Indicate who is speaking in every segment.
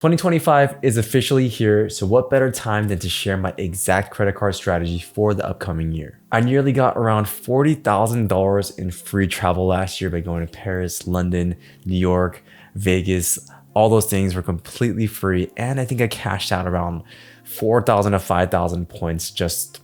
Speaker 1: 2025 is officially here, so what better time than to share my exact credit card strategy for the upcoming year. I nearly got around $40,000 in free travel last year by going to Paris, London, New York, Vegas. All those things were completely free, and I think I cashed out around 4,000 to 5,000 points just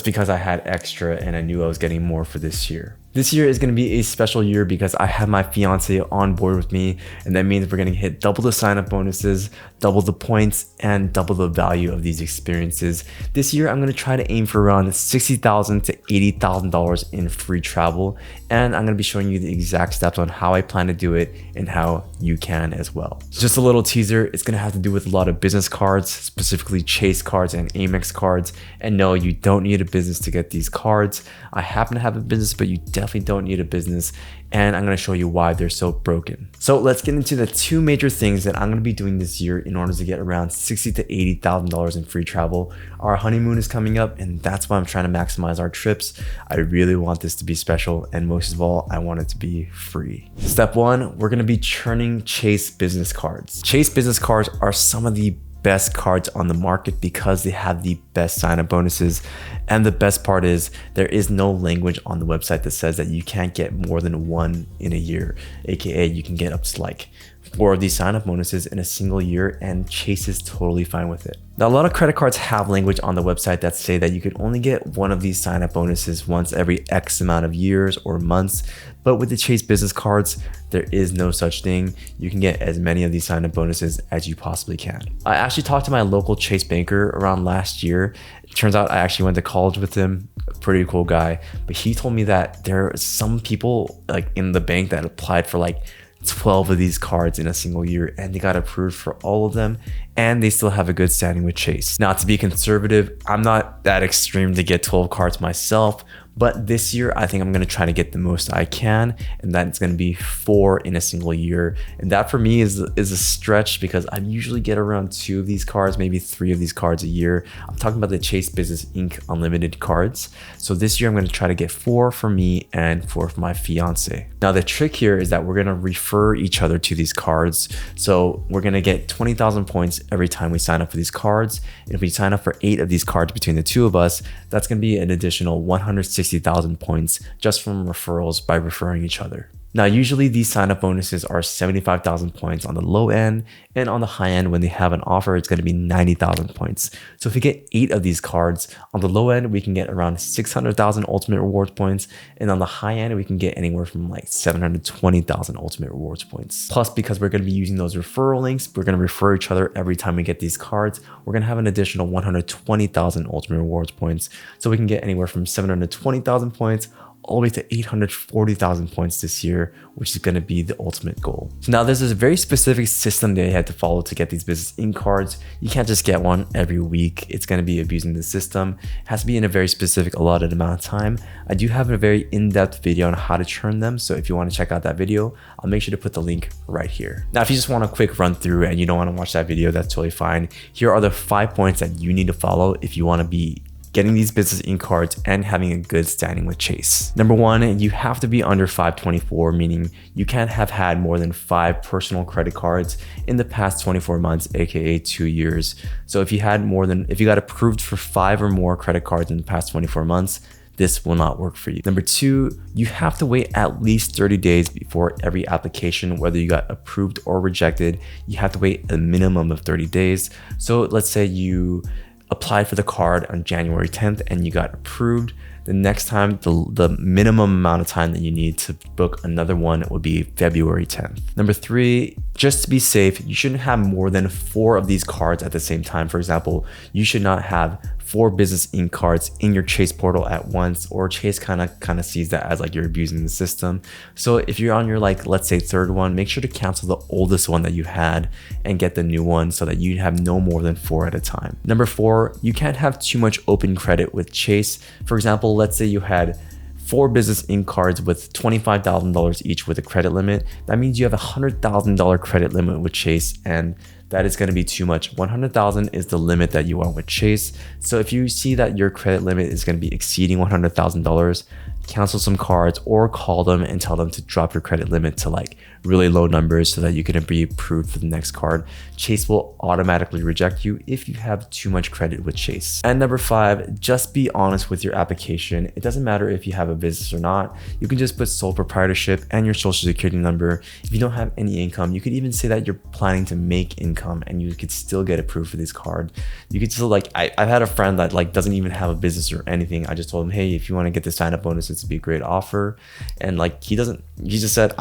Speaker 1: because I had extra and I knew I was getting more for this year. This year is going to be a special year because I have my fiance on board with me, and that means we're going to hit double the sign-up bonuses, double the points, and double the value of these experiences. This year, I'm going to try to aim for around $60,000 to $80,000 in free travel, and I'm going to be showing you the exact steps on how I plan to do it and how you can as well. Just a little teaser, it's going to have to do with a lot of business cards, specifically Chase cards and Amex cards. And no, you don't need a business to get these cards. I happen to have a business, but you definitely don't need a business, and I'm going to show you why they're so broken. So let's get into the two major things that I'm going to be doing this year in order to get around $60,000 to $80,000 in free travel. Our honeymoon is coming up, and that's why I'm trying to maximize our trips. I really want this to be special, and most of all, I want it to be free. Step one, we're going to be churning Chase business cards. Chase business cards are some of the best cards on the market because they have the best sign-up bonuses. And the best part is there is no language on the website that says that you can't get more than one in a year, aka you can get up to like 4 of these sign-up bonuses in a single year, and Chase is totally fine with it. Now, a lot of credit cards have language on the website that say that you can only get one of these sign-up bonuses once every X amount of years or months, but with the Chase business cards, there is no such thing. You can get as many of these sign-up bonuses as you possibly can. I actually talked to my local Chase banker around last year. It turns out I actually went to college with him, a pretty cool guy, but he told me that there are some people like in the bank that applied for like 12 of these cards in a single year, and they got approved for all of them, and they still have a good standing with Chase. Now, to be conservative, I'm not that extreme to get 12 cards myself, but this year I think I'm going to try to get the most I can, and that's going to be 4 in a single year. And that for me is a stretch because I usually get around 2 of these cards, maybe 3 of these cards a year. I'm talking about the Chase Business Inc. Unlimited cards. So this year I'm going to try to get 4 for me and 4 for my fiance. Now the trick here is that we're going to refer each other to these cards. So we're going to get 20,000 points every time we sign up for these cards. And if we sign up for 8 of these cards between the 2 of us, that's going to be an additional 160,000 points just from referrals by referring each other. Now, usually these sign-up bonuses are 75,000 points on the low end, and on the high end, when they have an offer, it's going to be 90,000 points. So if we get 8 of these cards, on the low end, we can get around 600,000 ultimate rewards points, and on the high end, we can get anywhere from like 720,000 ultimate rewards points. Plus, because we're going to be using those referral links, we're going to refer each other every time we get these cards, we're going to have an additional 120,000 ultimate rewards points. So we can get anywhere from 720,000 points all the way to 840,000 points this year, which is going to be the ultimate goal. So now there's this very specific system that you had to follow to get these business ink cards. You can't just get one every week. It's going to be abusing the system. It has to be in a very specific allotted amount of time. I do have a very in-depth video on how to churn them. So if you want to check out that video, I'll make sure to put the link right here. Now, if you just want a quick run through and you don't want to watch that video, that's totally fine. Here are the 5 points that you need to follow if you want to be getting these business ink cards and having a good standing with Chase. Number 1, you have to be under 524, meaning you can't have had more than 5 personal credit cards in the past 24 months, aka 2 years. So if you got approved for 5 or more credit cards in the past 24 months, this will not work for you. Number 2, you have to wait at least 30 days before every application, whether you got approved or rejected. You have to wait a minimum of 30 days. So let's say you applied for the card on January 10th and you got approved. The next time, the minimum amount of time that you need to book another one would be February 10th. Number 3, just to be safe, you shouldn't have more than 4 of these cards at the same time. For example, you should not have 4 business ink cards in your Chase portal at once, or Chase kind of sees that as like you're abusing the system. So if you're on your let's say 3rd one, make sure to cancel the oldest one that you had and get the new one so that you have no more than 4 at a time. Number 4, you can't have too much open credit with Chase. For example, let's say you had 4 business ink cards with $25,000 each with a credit limit. That means you have a $100,000 credit limit with Chase, and that is going to be too much. 100,000 is the limit that you want with Chase. So if you see that your credit limit is going to be exceeding $100,000, cancel some cards, or call them and tell them to drop your credit limit to like really low numbers so that you can be approved for the next card. Chase will automatically reject you if you have too much credit with Chase. And number 5, just be honest with your application. It doesn't matter if you have a business or not. You can just put sole proprietorship and your social security number. If you don't have any income, you could even say that you're planning to make income and you could still get approved for this card. You could still like, I've had a friend that like doesn't even have a business or anything. I just told him, hey, if you want to get the sign up bonus, it's be a great offer. And like he just said,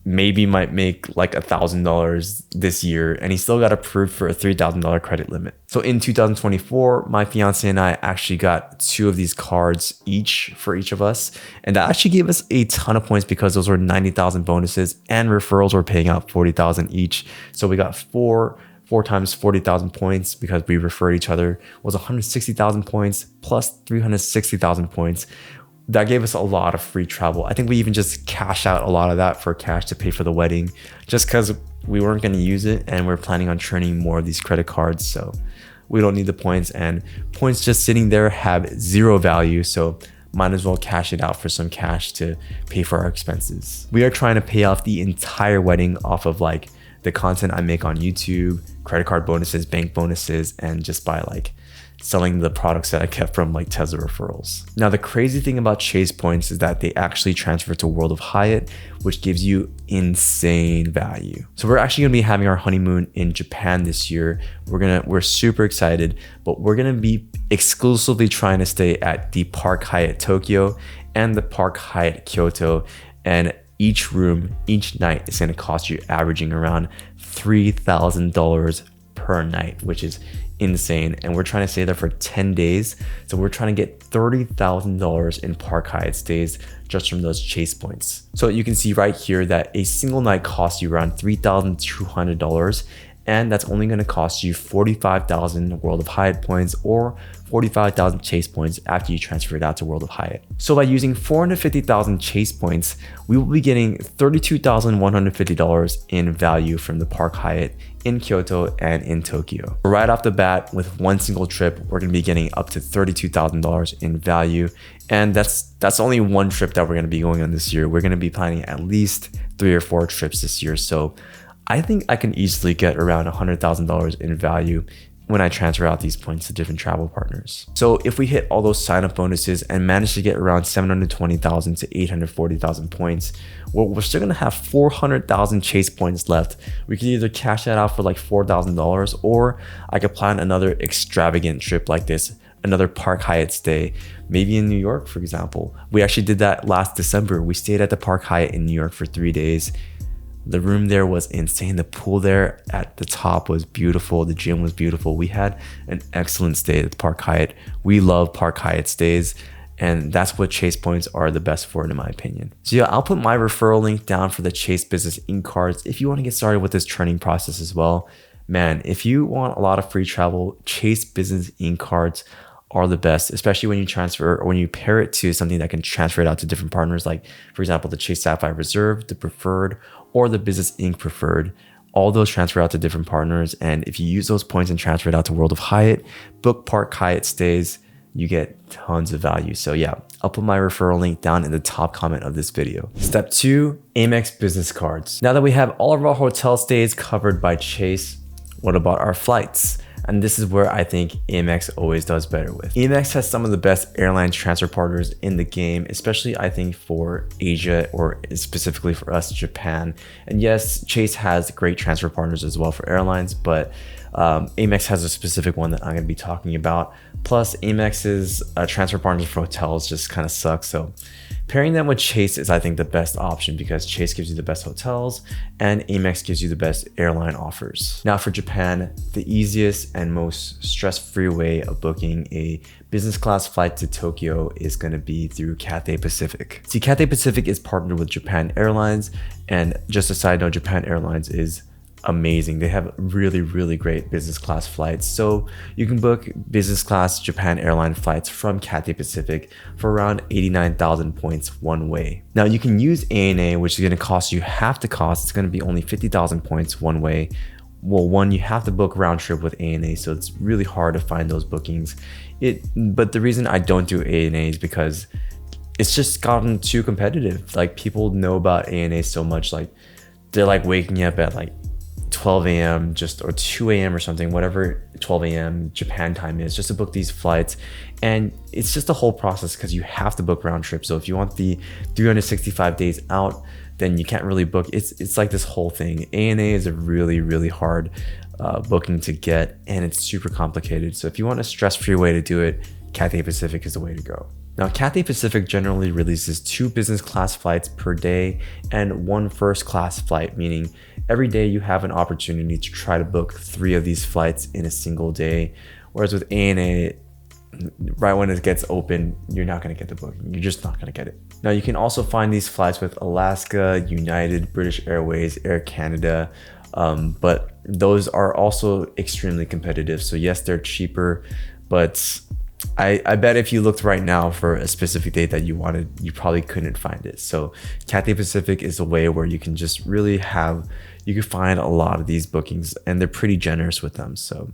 Speaker 1: maybe might make like $1,000 this year, and he still got approved for a $3,000 credit limit. So in 2024, my fiance and I actually got 2 of these cards each for each of us, and that actually gave us a ton of points because those were 90,000 bonuses and referrals were paying out 40,000 each. So we got four times 40,000 points because we referred each other, was 160,000 points plus 360,000 points. That gave us a lot of free travel. I think we even just cashed out a lot of that for cash to pay for the wedding, just because we weren't going to use it and we're planning on churning more of these credit cards. So we don't need the points, and points just sitting there have 0 value. So might as well cash it out for some cash to pay for our expenses. We are trying to pay off the entire wedding off of like the content I make on YouTube, credit card bonuses, bank bonuses, and just by like selling the products that I kept from like Tesla referrals. Now, the crazy thing about Chase points is that they actually transfer to World of Hyatt, which gives you insane value. So we're actually gonna be having our honeymoon in Japan this year. We're super excited, but we're gonna be exclusively trying to stay at the Park Hyatt Tokyo and the Park Hyatt Kyoto. And each room, each night is gonna cost you averaging around $3,000 per night, which is insane. And we're trying to stay there for 10 days. So we're trying to get $30,000 in Park Hyatt stays just from those Chase points. So you can see right here that a single night costs you around $3,200. And that's only going to cost you 45,000 World of Hyatt points or 45,000 Chase points after you transfer it out to World of Hyatt. So by using 450,000 Chase points, we will be getting $32,150 in value from the Park Hyatt in Kyoto and in Tokyo. Right off the bat, with one single trip, we're going to be getting up to $32,000 in value. And that's only one trip that we're going to be going on this year. We're going to be planning at least 3 or 4 trips this year. So I think I can easily get around $100,000 in value when I transfer out these points to different travel partners. So if we hit all those sign up bonuses and manage to get around 720,000 to 840,000 points, well, we're still gonna have 400,000 Chase points left. We could either cash that out for like $4,000, or I could plan another extravagant trip like this, another Park Hyatt stay, maybe in New York, for example. We actually did that last December. We stayed at the Park Hyatt in New York for 3 days. The room there was insane. The pool there at the top was beautiful. The gym was beautiful. We had an excellent stay at the Park Hyatt. We love Park Hyatt stays, and that's what Chase points are the best for, in my opinion. So yeah, I'll put my referral link down for the Chase Business Inc. cards if you want to get started with this churning process as well. Man, if you want a lot of free travel, Chase Business Inc. cards are the best, especially when you transfer or when you pair it to something that can transfer it out to different partners, like for example, the Chase Sapphire Reserve, the Preferred, or the Business Inc. Preferred. All those transfer out to different partners. And if you use those points and transfer it out to World of Hyatt, book Park Hyatt stays, you get tons of value. So yeah, I'll put my referral link down in the top comment of this video. Step 2, Amex Business Cards. Now that we have all of our hotel stays covered by Chase, what about our flights? And this is where I think Amex always does better with. Amex has some of the best airline transfer partners in the game, especially I think for Asia, or specifically for us, Japan. And yes, Chase has great transfer partners as well for airlines, but Amex has a specific one that I'm gonna be talking about. Plus Amex's transfer partners for hotels just kind of suck. So pairing them with Chase is, I think, the best option because Chase gives you the best hotels and Amex gives you the best airline offers. Now for Japan, the easiest and most stress-free way of booking a business class flight to Tokyo is going to be through Cathay Pacific. See, Cathay Pacific is partnered with Japan Airlines, and just a side note, Japan Airlines is amazing. They have really, really great business class flights. So you can book business class Japan airline flights from Cathay Pacific for around 89,000 points one way. Now you can use ANA, which is going to cost you half the cost. It's going to be only 50,000 points one way. Well, one, you have to book round trip with ANA, so it's really hard to find those bookings. But the reason I don't do ANA is because it's just gotten too competitive. Like people know about ANA so much, like they're like waking up at like 12 a.m. just or 2 a.m. or something, whatever 12 a.m. Japan time is, just to book these flights. And it's just a whole process because you have to book round trip. So if you want the 365 days out, then you can't really book. It's like this whole thing. ANA is a really, really hard booking to get, and it's super complicated. So if you want a stress-free way to do it, Cathay Pacific is the way to go. Now, Cathay Pacific generally releases 2 business class flights per day and 1 first class flight, meaning every day you have an opportunity to try to book 3 of these flights in a single day. Whereas with ANA, right when it gets open, you're not going to get the booking. You're just not going to get it. Now, you can also find these flights with Alaska, United, British Airways, Air Canada, but those are also extremely competitive. So yes, they're cheaper, but I bet if you looked right now for a specific date that you wanted, you probably couldn't find it. So Cathay Pacific is a way where you can just really you can find a lot of these bookings, and they're pretty generous with them. So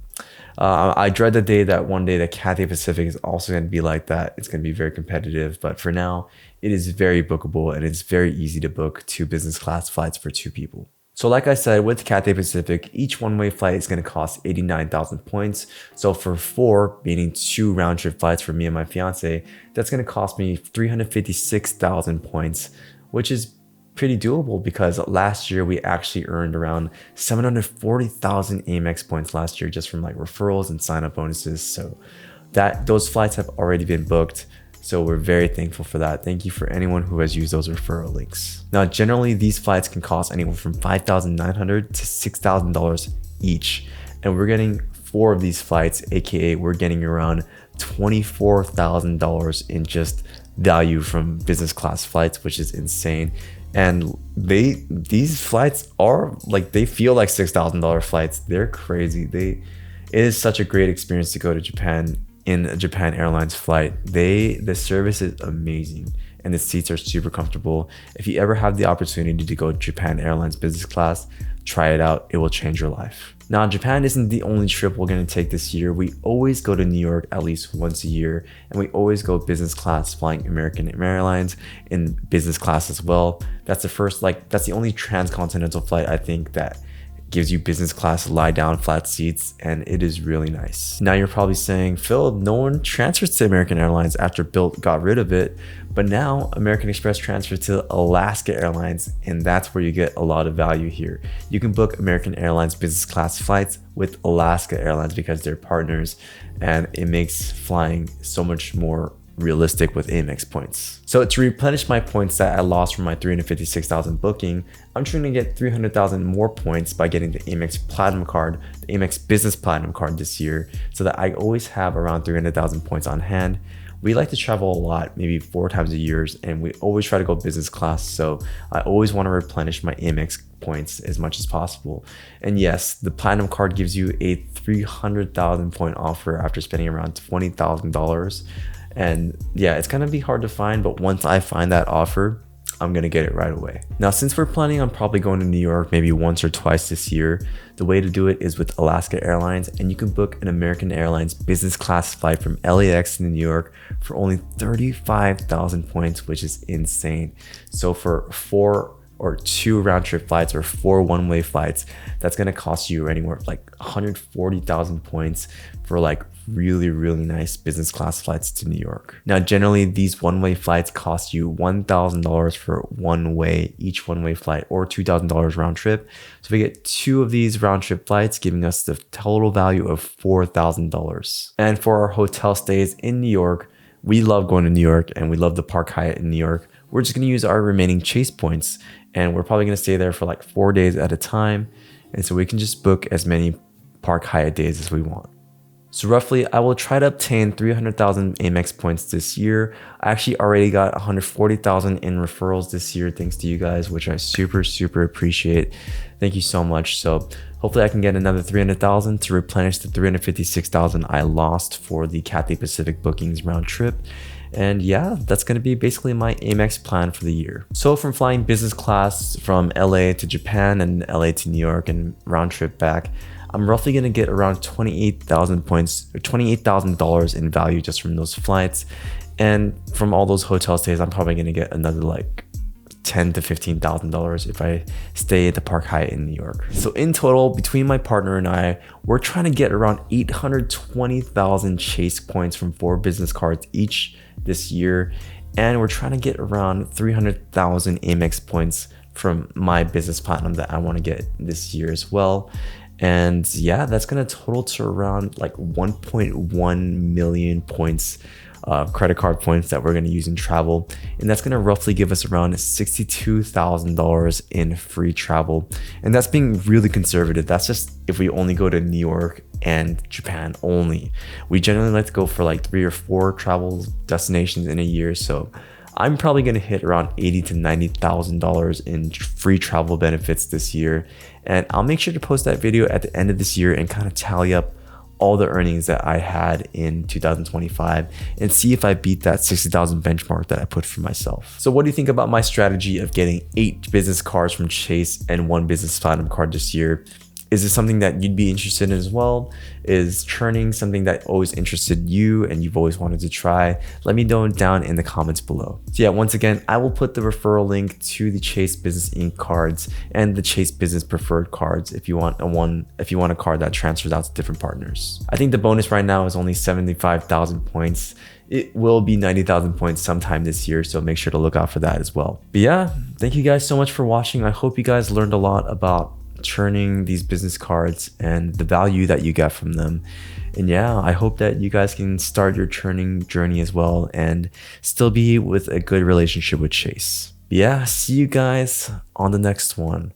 Speaker 1: I dread the day that one day that Cathay Pacific is also going to be like that. It's going to be very competitive, but for now, it is very bookable, and it's very easy to book 2 business class flights for 2 people. So like I said, with Cathay Pacific, each one-way flight is going to cost 89,000 points. So for 4, meaning 2 round-trip flights for me and my fiance, that's going to cost me 356,000 points, which is pretty doable because last year we actually earned around 740,000 Amex points last year just from like referrals and sign-up bonuses. So those flights have already been booked. So we're very thankful for that. Thank you for anyone who has used those referral links. Now, generally, these flights can cost anywhere from $5,900 to $6,000 each. And we're getting 4 of these flights, AKA we're getting around $24,000 in just value from business class flights, which is insane. And these flights are like, they feel like $6,000 flights. They're crazy. It is such a great experience to go to Japan in a Japan Airlines flight. The service is amazing and the seats are super comfortable. If you ever have the opportunity to go Japan Airlines business class, try it out. It will change your life. Now, Japan isn't the only trip we're going to take this year. We always go to New York at least once a year, and we always go business class flying American Airlines in business class as well. That's the only transcontinental flight I think that gives you business class lie down flat seats, and it is really nice. Now you're probably saying, Phil, no one transfers to American Airlines after Bilt got rid of it, but now American Express transferred to Alaska Airlines, and that's where you get a lot of value here. You can book American Airlines business class flights with Alaska Airlines because they're partners, and it makes flying so much more realistic with Amex points. So to replenish my points that I lost from my 356,000 booking, I'm trying to get 300,000 more points by getting the Amex Platinum card, the Amex Business Platinum card this year, so that I always have around 300,000 points on hand. We like to travel a lot, maybe 4 times a year, and we always try to go business class. So I always want to replenish my Amex points as much as possible. And yes, the Platinum card gives you a 300,000 point offer after spending around $20,000. And yeah, it's gonna be hard to find, but once I find that offer, I'm gonna get it right away. Now, since we're planning on probably going to New York maybe once or twice this year, the way to do it is with Alaska Airlines, and you can book an American Airlines business class flight from LAX to New York for only 35,000 points, which is insane. So for 4 or 2 round trip flights or 4 one-way flights, that's gonna cost you anywhere from like 140,000 points for like really, really nice business class flights to New York. Now, generally these one-way flights cost you $1,000 for each one-way flight, or $2,000 round trip. So we get 2 of these round trip flights, giving us the total value of $4,000. And for our hotel stays in New York, we love going to New York and we love the Park Hyatt in New York. We're just gonna use our remaining Chase points, and we're probably gonna stay there for like 4 days at a time. And so we can just book as many Park Hyatt days as we want. So roughly, I will try to obtain 300,000 Amex points this year. I actually already got 140,000 in referrals this year, thanks to you guys, which I super, super appreciate. Thank you so much. So hopefully I can get another 300,000 to replenish the 356,000 I lost for the Cathay Pacific bookings round trip. And yeah, that's going to be basically my Amex plan for the year. So from flying business class from LA to Japan and LA to New York and round trip back, I'm roughly going to get around 28,000 points or $28,000 in value just from those flights. And from all those hotel stays, I'm probably gonna get another like $10,000 to $15,000 if I stay at the Park Hyatt in New York. So in total, between my partner and I, we're trying to get around 820,000 Chase points from 4 business cards each this year. And we're trying to get around 300,000 Amex points from my business platinum that I want to get this year as well. And yeah, that's gonna total to around like 1.1 million points, credit card points that we're gonna use in travel. And that's gonna roughly give us around $62,000 in free travel. And that's being really conservative. That's just if we only go to New York and Japan only. We generally like to go for like 3 or 4 travel destinations in a year. So I'm probably gonna hit around $80,000 to $90,000 in free travel benefits this year. And I'll make sure to post that video at the end of this year and kind of tally up all the earnings that I had in 2025 and see if I beat that 60,000 benchmark that I put for myself. So what do you think about my strategy of getting 8 business cards from Chase and 1 business platinum card this year? Is this something that you'd be interested in as well? Is churning something that always interested you and you've always wanted to try? Let me know down in the comments below. So yeah, once again, I will put the referral link to the Chase Business Inc. cards and the Chase Business Preferred cards if you want a card that transfers out to different partners. I think the bonus right now is only 75,000 points. It will be 90,000 points sometime this year, so make sure to look out for that as well. But yeah, thank you guys so much for watching. I hope you guys learned a lot about churning these business cards and the value that you get from them. And yeah, I hope that you guys can start your churning journey as well and still be with a good relationship with Chase. But yeah, see you guys on the next one.